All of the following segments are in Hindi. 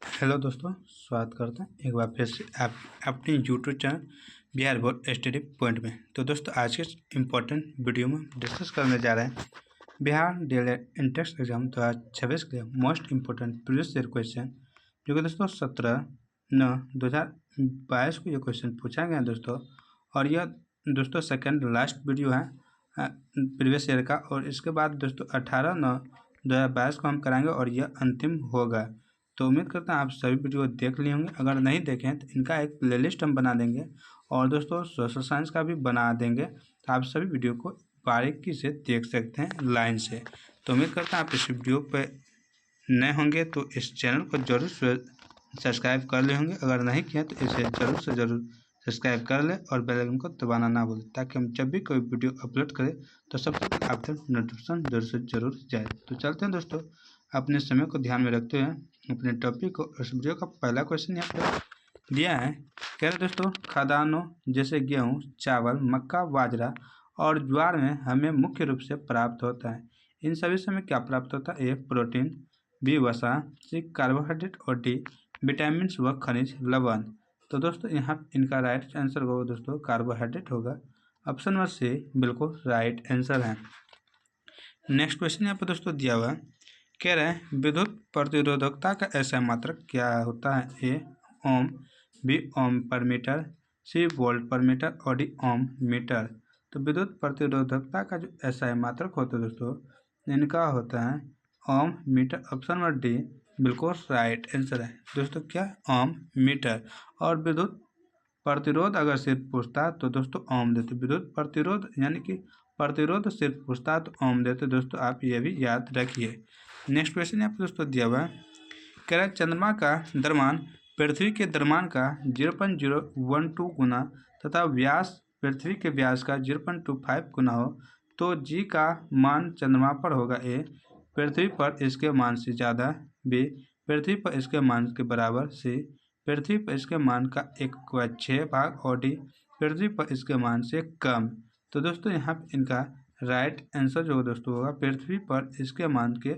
हेलो दोस्तों, स्वागत करते हैं एक बार फिर से आप अपनी YouTube channel Bihar board study point में। तो दोस्तों, आज के इम्पोर्टेंट वीडियो में डिस्कस करने जा रहे हैं बिहार डीएलएड इंट्रेंस एग्जाम 2026 के लिए most important previous year question, जो कि दोस्तों 17/9/2022 को ये क्वेश्चन पूछा गया है दोस्तों। और यह दोस्तों सेकेंड लास्ट वीडियो है प्रीवियस ईयर का, और इसके बाद दोस्तों 18/9/2022 को हम कराएंगे और यह अंतिम होगा। तो उम्मीद करता हूँ आप सभी वीडियो देख लिए होंगे। अगर नहीं देखें तो इनका एक प्लेलिस्ट हम बना देंगे, और दोस्तों सोशल साइंस का भी बना देंगे, तो आप सभी वीडियो को बारीकी से देख सकते हैं लाइन से। तो उम्मीद करता हूँ आप इस वीडियो पे नए होंगे तो इस चैनल को जरूर सब्सक्राइब कर ले होंगे। अगर नहीं किया तो इसे ज़रूर से ज़रूर सब्सक्राइब कर ले और बेल आइकन को दबाना ना भूलें, ताकि हम जब भी कोई वीडियो अपलोड करें तो सबसे पहले आप तक नोटिफिकेशन जरूर से ज़रूर जाए। तो चलते हैं दोस्तों, अपने समय को ध्यान में रखते हुए अपने टॉपिक को। इस वीडियो का पहला क्वेश्चन यहाँ पर दिया है, कह रहे दोस्तों खाद्यान्नों जैसे गेहूँ, चावल, मक्का, बाजरा और ज्वार में हमें मुख्य रूप से प्राप्त होता है। इन सभी से हमें क्या प्राप्त होता है? ए प्रोटीन, बी वसा, सी कार्बोहाइड्रेट और डी विटामिन व खनिज लवण। तो दोस्तों यहाँ इनका राइट आंसर होगा दोस्तों कार्बोहाइड्रेट होगा। ऑप्शन नंबर सी बिल्कुल राइट आंसर है। नेक्स्ट क्वेश्चन यहाँ पर दोस्तों दिया हुआ है, कह रहे हैं विद्युत प्रतिरोधकता का ऐसा मात्रक क्या होता है? ए ओम, बी ओम पर मीटर, सी वोल्ट पर मीटर और डी ओम मीटर। तो विद्युत प्रतिरोधकता का जो ऐसा मात्रक होता है दोस्तों, इनका होता है ओम मीटर। ऑप्शन नंबर डी बिल्कुल राइट आंसर है दोस्तों, क्या ओम मीटर। और विद्युत प्रतिरोध अगर सिर्फ पूछता तो दोस्तों ओम देते। विद्युत प्रतिरोध यानी कि प्रतिरोध सिर्फ पूछता तो ओम देते दोस्तों, आप ये भी याद रखिए। नेक्स्ट क्वेश्चन यहाँ पर दोस्तों दिया हुआ है, कह रहा है चंद्रमा का द्रव्यमान पृथ्वी के द्रव्यमान का 0.012 गुना तथा व्यास पृथ्वी के व्यास का 0.25 गुना हो तो जी का मान चंद्रमा पर होगा। ए पृथ्वी पर इसके मान से ज़्यादा, बी पृथ्वी पर इसके मान के बराबर, सी पृथ्वी पर इसके मान का 1/6 भाग और डी पृथ्वी पर इसके मान से कम। तो दोस्तों यहाँ पे इनका राइट आंसर जो दोस्तों होगा पृथ्वी पर इसके मान के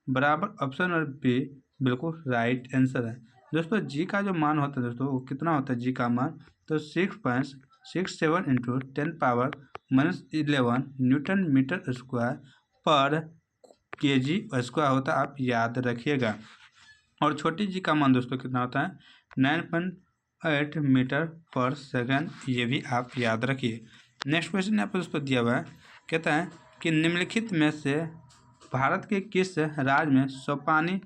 बराबर। ऑप्शन नंबर बी बिल्कुल राइट आंसर है दोस्तों। जी का जो मान होता है दोस्तों वो कितना होता है? जी का मान तो 6.67 इंटू 10⁻11 न्यूटन मीटर स्क्वायर पर केजी स्क्वायर होता है, आप याद रखिएगा। और छोटी जी का मान दोस्तों कितना होता है? 9.8 मीटर पर सेकंड, ये भी आप याद रखिए। नेक्स्ट क्वेश्चन यहाँ पर दोस्तों दिया हुआ है, कहता है कि निम्नलिखित में से भारत के किस राज्य में सोपानिक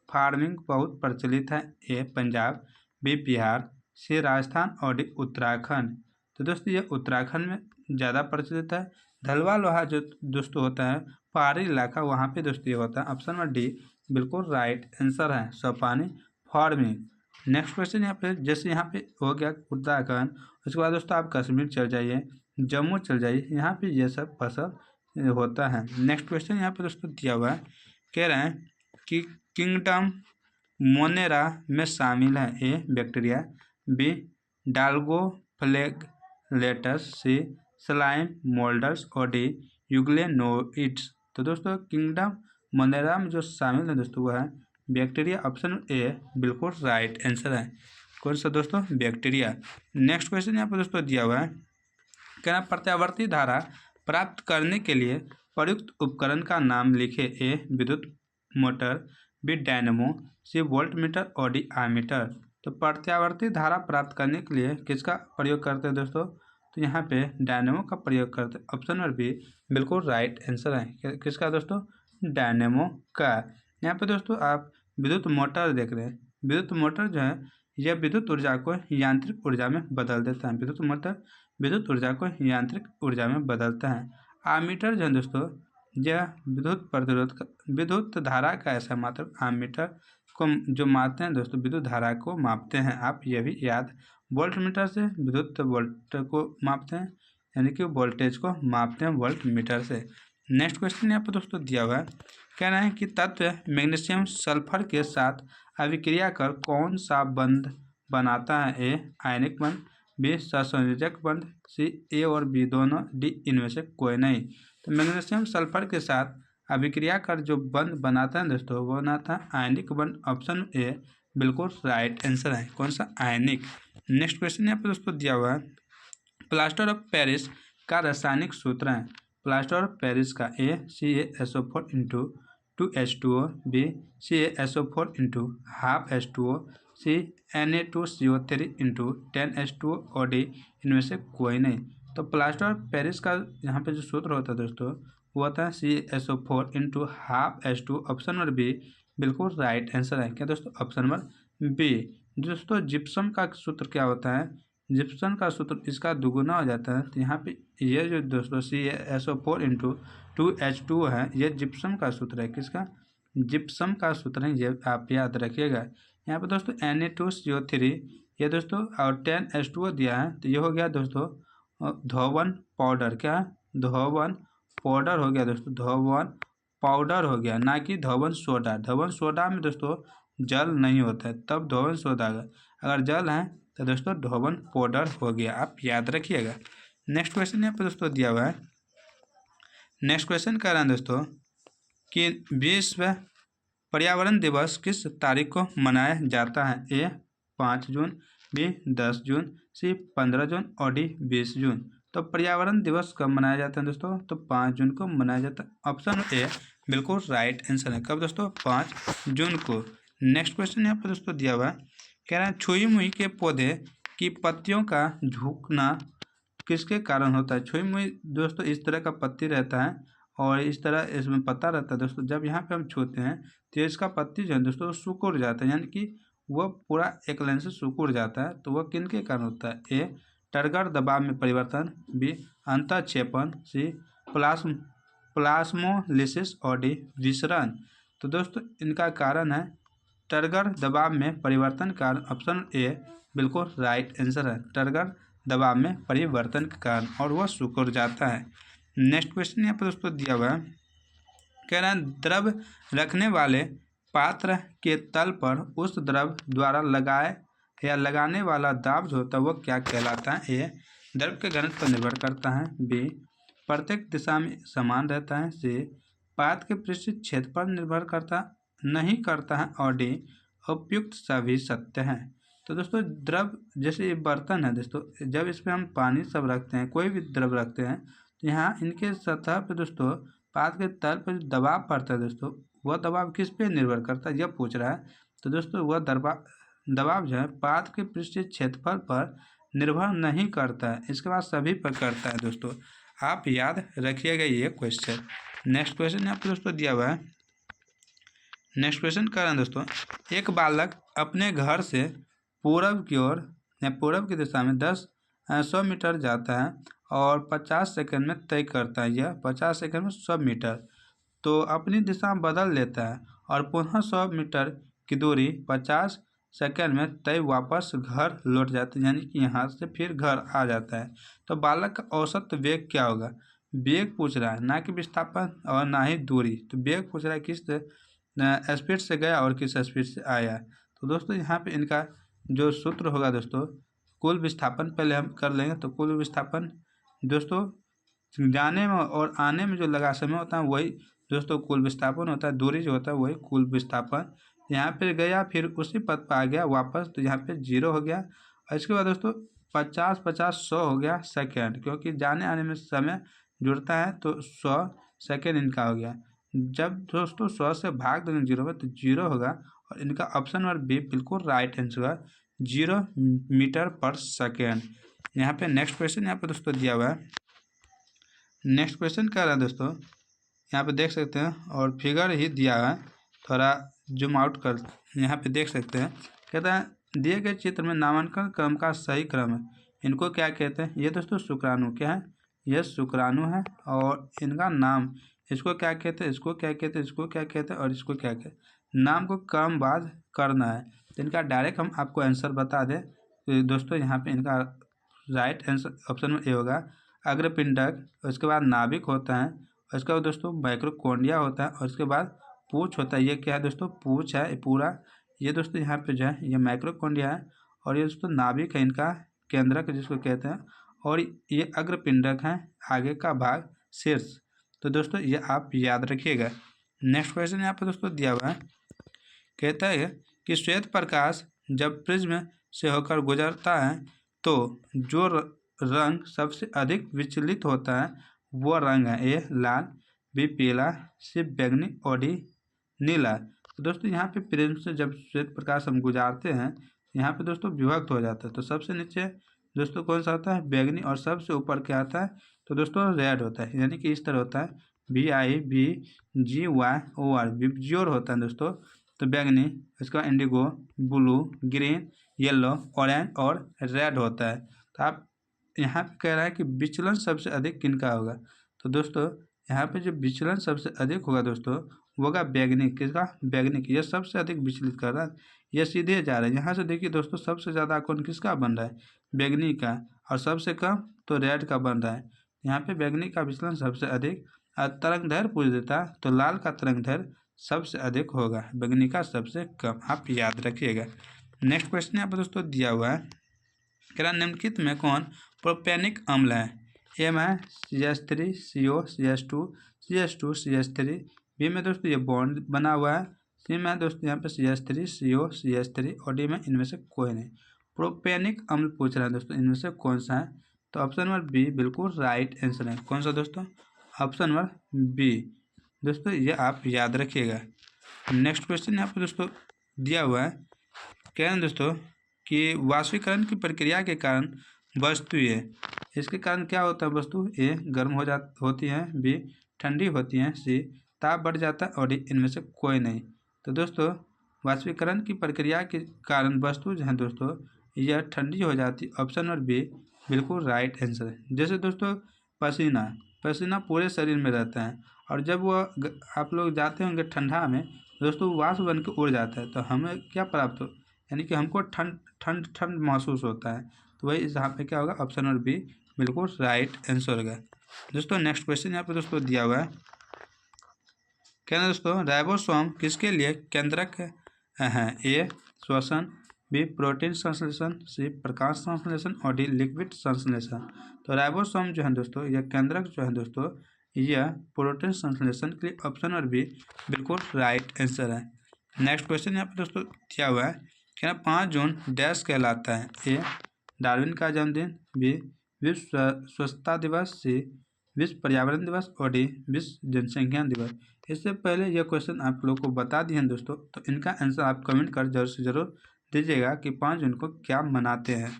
फार्मिंग बहुत प्रचलित है? ए पंजाब, बी बिहार, सी राजस्थान और डी उत्तराखंड। तो दोस्तों ये उत्तराखंड में ज़्यादा प्रचलित है। धलवा लोहा जो दोस्तों होता है पहाड़ी इलाका, वहाँ पे दोस्तों ये होता है। ऑप्शन नंबर डी बिल्कुल राइट आंसर है, सोपानी फार्मिंग। नेक्स्ट क्वेश्चन यहाँ पे, जैसे यहाँ पे हो गया उत्तराखंड, उसके बाद दोस्तों आप कश्मीर चल जाइए, जम्मू चल जाइए, यहाँ पे ये सब फसल होता है। नेक्स्ट क्वेश्चन यहाँ पे दोस्तों दिया हुआ है, कह रहे हैं कि किंगडम मोनेरा में शामिल है। ए बैक्टीरिया, बी डाल्गो फ्लैगेलेटस, सी स्लाइम मोल्डर्स और डी यूग्लेनोइड्स। तो दोस्तों किंगडम मोनेरा में जो शामिल है दोस्तों वह है बैक्टीरिया। ऑप्शन ए बिल्कुल राइट आंसर है। कौन सा दोस्तों? बैक्टीरिया। नेक्स्ट क्वेश्चन यहाँ पर दोस्तों दिया हुआ है, कहना प्रत्यावर्ती धारा प्राप्त करने के लिए प्रयुक्त उपकरण का नाम लिखे। ए विद्युत motor, B dynamo, C volt meter और डी आमीटर। तो प्रत्यावर्ती धारा प्राप्त करने के लिए किसका प्रयोग करते हैं दोस्तों? तो यहाँ पे डायनेमो का प्रयोग करते हैं। ऑप्शन नंबर बी बिल्कुल राइट आंसर है, किसका दोस्तों? डायनेमो का। यहाँ पे दोस्तों आप विद्युत मोटर देख रहे हैं। विद्युत मोटर जो है यह विद्युत ऊर्जा को यांत्रिक ऊर्जा में बदल देता है। विद्युत मोटर विद्युत ऊर्जा को यांत्रिक ऊर्जा में बदलता है। आमीटर जो है दोस्तों यह विद्युत धारा का ऐसा मात्रक आमीटर को जो मापते हैं दोस्तों, विद्युत धारा को मापते हैं, आप ये भी याद। वोल्ट मीटर से विद्युत वोल्ट को मापते हैं, यानी कि वोल्टेज को मापते हैं वोल्ट मीटर से। नेक्स्ट क्वेश्चन यहाँ पर दोस्तों दिया हुआ है, कह रहे हैं कि तत्व मैग्नीशियम सल्फर के साथ अभिक्रिया कर कौन सा बंध बनाता है? ए आयनिक बंध, बी सहसंयोजक बंध, सी ए और बी दोनों, डी इनमें से कोई नहीं। तो मैग्नीशियम सल्फर के साथ अभिक्रिया का जो बंध बनाता है दोस्तों वो बनाता है आयनिक बंध। ऑप्शन ए बिल्कुल राइट आंसर है। कौन सा? आयनिक। नेक्स्ट क्वेश्चन यहाँ पे दोस्तों दिया हुआ है प्लास्टर ऑफ पेरिस का रासायनिक सूत्र है। प्लास्टर ऑफ पेरिस का A CaSO4 into 2H2O, B CaSO4 into half H2O, C Na2CO3 into 10H2O और डी इनमें से कोई नहीं। तो प्लास्टर ऑफ पेरिस का यहाँ पे जो सूत्र होता है दोस्तों वो होता है CaSO4 into half H2O। Option number B बिल्कुल राइट आंसर है। क्या दोस्तों? Option number B. दोस्तों जिप्सम का सूत्र क्या होता है? जिप्सम का सूत्र इसका दुगुना हो जाता है। तो यहाँ पे ये जो दोस्तों CaSO4 इंटू 2H2O है ये जिप्सम का सूत्र है। किसका? जिप्सम का सूत्र है, ये आप याद रखिएगा। यहाँ पे दोस्तों Na2CO3 ये दोस्तों और 10H2O दिया है तो ये हो गया दोस्तों धोवन पाउडर। क्या? धोवन पाउडर हो गया दोस्तों, धोवन पाउडर हो गया, ना कि धोवन सोडा। धोवन सोडा में दोस्तों जल नहीं होता है तब धोवन सोडा का, अगर जल है तो दोस्तों धोवन पाउडर हो गया, आप याद रखिएगा। नेक्स्ट क्वेश्चन यहाँ पे दोस्तों दिया हुआ है। नेक्स्ट क्वेश्चन कह रहे हैं दोस्तों कि विश्व पर्यावरण दिवस किस तारीख को मनाया जाता है? ए 5 जून, बी 10 जून, सी 15 जून और डी 20 जून। तो पर्यावरण दिवस कब मनाया जाता है दोस्तों? तो 5 जून को मनाया जाता है। ऑप्शन ए बिल्कुल राइट आंसर है। कब दोस्तों? 5 जून को। नेक्स्ट क्वेश्चन यहाँ पर दोस्तों दिया हुआ है, कह रहे हैं छुई मुई के पौधे की पत्तियों का झुकना किसके कारण होता है? छुई मुई दोस्तों इस तरह का पत्ती रहता है और इस तरह इसमें पत्ता रहता है दोस्तों। जब यहाँ पे हम छूते हैं तो इसका पत्ती जो है दोस्तों सिकुड़ जाता है, यानी कि वह पूरा एक लाइन से सिकुड़ जाता है। तो वह किनके कारण होता है? ए टर्गर दबाव में परिवर्तन, बी अंतःक्षेपण, सी प्लाज्मोलिसिस और डी विसरण। तो दोस्तों इनका कारण है टर्गर दबाव में परिवर्तन कारण। ऑप्शन ए बिल्कुल राइट आंसर है। टर्गर दबाव में परिवर्तन के कारण और वह सिकुड़ जाता है। नेक्स्ट क्वेश्चन यहाँ पर दोस्तों दिया हुआ है, कह रहे हैं द्रव रखने वाले पात्र के तल पर उस द्रव द्वारा लगाए या लगाने वाला दाब जो होता है वह क्या कहलाता है? ए द्रव के घनत्व पर निर्भर करता है, बी प्रत्येक दिशा में समान रहता है, सी पात्र के पृष्ठीय क्षेत्र पर निर्भर करता नहीं करता है और डी उपयुक्त सभी सत्य हैं। तो दोस्तों द्रव जैसे ये बर्तन है दोस्तों, जब इसमें हम पानी सब रखते हैं, कोई भी द्रव रखते हैं तो यहाँ इनके सतह पे दोस्तों पात्र के तल पर जो दबाव पड़ता है दोस्तों वह दबाव किस पे निर्भर करता है, यह पूछ रहा है। तो दोस्तों वह दबाव जो है पात्र के पृष्ठीय क्षेत्रफल पर निर्भर नहीं करता है, इसके बाद सभी पर करता है दोस्तों, आप याद रखिएगा ये क्वेश्चन। नेक्स्ट क्वेश्चन यहाँ पर दोस्तों दिया हुआ है। नेक्स्ट क्वेश्चन कर रहे हैं दोस्तों, एक बालक अपने घर से पूर्व की ओर या पूर्व की दिशा में 100 मीटर जाता है और 50 सेकंड में तय करता है, यह 50 सेकंड में 100 मीटर तो अपनी दिशा बदल लेता है और पुनः 100 मीटर की दूरी 50 सेकंड में तय वापस घर लौट जाता है, यानी कि यहाँ से फिर घर आ जाता है। तो बालक का औसत वेग क्या होगा? वेग पूछ रहा है, ना कि विस्थापन और ना ही दूरी। तो वेग पूछ रहा है किस स्पीड से गया और किस स्पीड से आया। तो दोस्तों यहाँ पे इनका जो सूत्र होगा दोस्तों, कुल विस्थापन पहले हम कर लेंगे। तो कुल विस्थापन दोस्तों जाने में और आने में जो लगा समय होता है वही दोस्तों कुल विस्थापन होता है, दूरी जो होता है वही कुल विस्थापन। यहाँ पे गया फिर उसी पद पर आ गया वापस, तो यहाँ पे 0 हो गया। और इसके बाद दोस्तों 50 50 100 हो गया सेकेंड, क्योंकि जाने आने में समय जुड़ता है तो 100 सेकेंड इनका हो गया। जब दोस्तों 100 से भाग देंगे 0 में तो 0 होगा और इनका ऑप्शन नंबर बी बिल्कुल राइट आंसर होगा, 0 मीटर पर सेकेंड। यहाँ पे नेक्स्ट क्वेश्चन यहाँ पे दोस्तों दिया हुआ है। नेक्स्ट क्वेश्चन क्या रहा है दोस्तों, यहाँ पे देख सकते हैं और फिगर ही दिया है, थोड़ा जूम आउट कर यहाँ पे देख सकते हैं। कहता है दिए गए चित्र में नामांकन क्रम का सही क्रम है, इनको क्या कहते हैं? ये दोस्तों शुक्राणु क्या है? यह शुक्राणु है और इनका नाम इसको क्या कहते हैं, इसको क्या कहते हैं, इसको क्या कहते हैं और इसको क्या कहते हैं। नाम को क्रमवार करना है। तो इनका डायरेक्ट हम आपको आंसर बता दें तो दोस्तों यहाँ पे इनका राइट आंसर ऑप्शन में ए होगा, अग्रपिंडक, उसके बाद नाभिक होता है, उसके बाद दोस्तों माइक्रोकोंडिया होता है और उसके बाद पूछ होता है। ये क्या है दोस्तों? पूछ है पूरा। ये दोस्तों यहाँ पे जो है ये माइक्रोकोंडिया है और ये दोस्तों नाभिक है इनका केंद्रक जिसको कहते हैं, और ये अग्रपिंडक है आगे का भाग शीर्ष। तो दोस्तों ये आप याद रखिएगा। नेक्स्ट क्वेश्चन यहाँ पर दोस्तों दिया हुआ है, कहता है कि श्वेत प्रकाश जब प्रिज्म से होकर गुजरता है तो जो रंग सबसे अधिक विचलित होता है वो रंग है ए लाल, बी पीला, सी बैंगनी और डी नीला। तो दोस्तों यहाँ पे प्रिज्म से जब श्वेत प्रकाश हम गुजारते हैं यहाँ पे दोस्तों विभक्त हो जाता है। तो सबसे नीचे दोस्तों कौन सा आता है, बैंगनी, और सबसे ऊपर क्या आता है, तो दोस्तों रेड होता है। यानी कि इस तरह होता है VIBGYOR, विबजियोर होता है दोस्तों। तो बैंगनी, इसका Indigo, blue, green, yellow, orange और रेड होता है। तो आप यहाँ पे कह रहा है कि विचलन सबसे अधिक किनका होगा, तो दोस्तों यहाँ पे जो विचलन सबसे अधिक होगा दोस्तों वो होगा बैंगनी। किसका, बैंगनी की। यह सबसे अधिक विचलित कर रहा है, यह सीधे जा रहा है। यहाँ से देखिए दोस्तों सबसे ज़्यादा कौन किसका बन रहा है, बैंगनी का, और सबसे कम तो रेड का बन रहा है। यहाँ पे बैंगनी का विचलन सबसे अधिक। तरंग दैर्घ्य पूछ देता तो लाल का तरंग दैर्घ्य सबसे अधिक होगा, बैंगनी का सबसे कम, आप याद रखिएगा। नेक्स्ट क्वेश्चन यहाँ पर दोस्तों दिया हुआ है, कह रहा निम्नलिखित में कौन प्रोपेनिक अम्ल है। एम है CH3 CO CH2 CH2 CH3, B में दोस्तों ये बॉन्ड बना हुआ है, सी में दोस्तों यहाँ पे CH3 CO CH3 और डी में इनमें से कोई नहीं। प्रोपेनिक अम्ल पूछ रहा है दोस्तों इनमें से कौन सा है, तो ऑप्शन नंबर बी बिल्कुल राइट आंसर है। कौन सा दोस्तों, ऑप्शन नंबर बी। दोस्तों ये आप याद रखिएगा। नेक्स्ट क्वेश्चन यहाँ पर दोस्तों दिया हुआ है, कह रहे हैं दोस्तों कि वाष्पीकरण की प्रक्रिया के कारण वस्तुएं, इसके कारण क्या होता है, वस्तु ए गर्म होती है, बी ठंडी होती है, सी ताप बढ़ जाता है और डी इनमें से कोई नहीं। तो दोस्तों वाष्पीकरण की प्रक्रिया के कारण वस्तु जो है दोस्तों यह ठंडी हो जाती है। ऑप्शन नंबर बी बिल्कुल राइट आंसर है। जैसे दोस्तों पसीना पूरे शरीर में रहता है और जब वह आप लोग जाते होंगे ठंडा में दोस्तों वाष्प बन के उड़ जाता है, तो हमें क्या प्राप्त हो, यानी कि हमको ठंड महसूस होता है। तो वही यहाँ पे क्या होगा, ऑप्शन नंबर बी बिल्कुल राइट आंसर होगा। दोस्तों नेक्स्ट क्वेश्चन यहाँ पे दोस्तों दिया हुआ है, कहना दोस्तों राइबोसोम किसके लिए केंद्रक है, ए श्वसन, बी प्रोटीन संश्लेषण, सी प्रकाश संश्लेषण और डी लिक्विड संश्लेषण। तो राइबोसोम जो है दोस्तों यह केंद्रक जो है दोस्तों यह प्रोटीन संश्लेषण के लिए ऑप्शन नंबर बी बिल्कुल राइट आंसर है। नेक्स्ट क्वेश्चन यहाँ पे दोस्तों दिया हुआ है, क्या 5 जून डैश कहलाता है, ए डार्विन का जन्मदिन, बी विश्व स्वच्छता दिवस, सी विश्व पर्यावरण दिवस और डी विश्व जनसंख्या दिवस। इससे पहले यह क्वेश्चन आप लोग को बता दिए हैं दोस्तों, तो इनका आंसर आप कमेंट कर जरूर से जरूर दीजिएगा कि 5 जून को क्या मनाते हैं।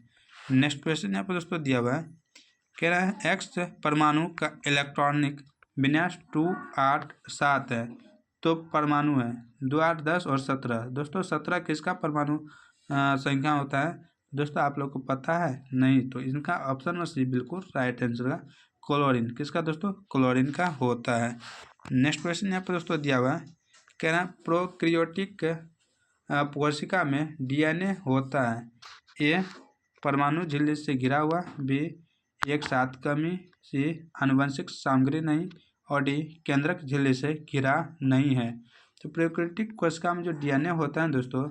नेक्स्ट क्वेश्चन यहाँ पर दोस्तों दिया हुआ है, कह रहा है एक्स परमाणु का इलेक्ट्रॉनिक विन्यास 2 8 7 है, तो परमाणु है 2 8 10 और 17। दोस्तों 17 किसका परमाणु संख्या होता है दोस्तों, आप लोग को पता है नहीं, तो इनका ऑप्शन में सी बिल्कुल राइट आंसर का क्लोरीन। किसका दोस्तों, क्लोरीन का होता है। नेक्स्ट क्वेश्चन यहाँ पर दोस्तों दिया हुआ है, कह रहा है प्रोक्रियोटिक कोशिका में DNA होता है, ए परमाणु झिल्ली से घिरा हुआ, बी एक साथ कमी, सी आनुवंशिक सामग्री नहीं और डी केंद्रक झिल्ली से घिरा नहीं है। तो प्रोक्रियोटिक कोशिका में जो DNA होता है दोस्तों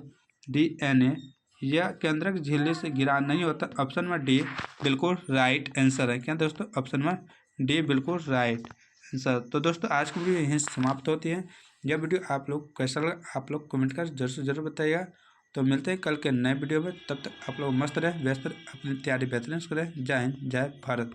DNA यह केंद्रक झिल्ली से घिरा नहीं होता। ऑप्शन नंबर डी बिल्कुल राइट आंसर है। क्या दोस्तों, ऑप्शन नंबर डी बिल्कुल राइट आंसर। तो दोस्तों आज की वीडियो यहीं समाप्त होती है। यह वीडियो आप लोग कैसा लगा आप लोग कमेंट कर जरूर से जरूर बताइएगा। तो मिलते हैं कल के नए वीडियो में, तब तक आप लोग मस्त रहे, व्यस्त रहे, अपनी तैयारी बेहतरीन करें। जय हिंद, जय भारत।